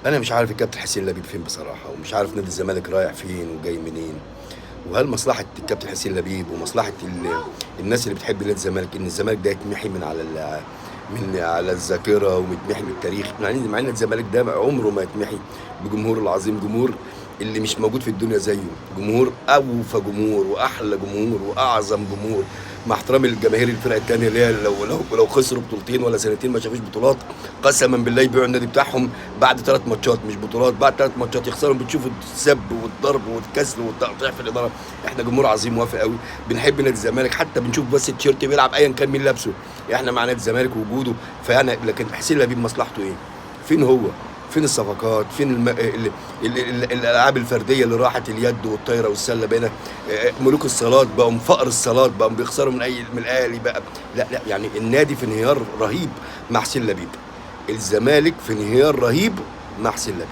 انا مش عارف الكابتن حسين لبيب فين بصراحه، ومش عارف نادي الزمالك رايح فين وجاي منين، وهل مصلحه الكابتن حسين لبيب ومصلحه الناس اللي بتحب نادي الزمالك ان الزمالك ده يتمحي من على الذاكره ومتمحي من التاريخ، مع ان الزمالك ده عمره ما يتمحي بجمهوره العظيم، جمهور اللي مش موجود في الدنيا زيه، جمهور اوفى جمهور واحلى جمهور واعظم جمهور، مع احترامي للجماهير الفرق الثانيه اللي هي لو خسروا بطولتين ولا سنتين ما شافوش بطولات، قسما بالله يبيعوا النادي بتاعهم بعد 3 ماتشات، مش بطولات، بعد 3 ماتشات يخسروا بتشوفوا السب والضرب والكسر والتقطيع في الاداره. احنا جمهور عظيم وافي قوي، بنحب نادي الزمالك، حتى بنشوف بس التيشيرت بيلعب ايا كان مين لابسه، احنا مع نادي الزمالك ووجوده. فانا لكن حسين لبيب مصلحته ايه؟ فين هو؟ فين الصفقات؟ فين الالعاب الفرديه اللي راحت، اليد والطايره والسله بقينا ملوك الصالات، بقوا فقر الصالات، بقوا بيخسروا من الاهلي بقى. لا لا، يعني النادي في انهيار رهيب مع حسين لبيب، الزمالك في انهيار رهيب مع حسين لبيب.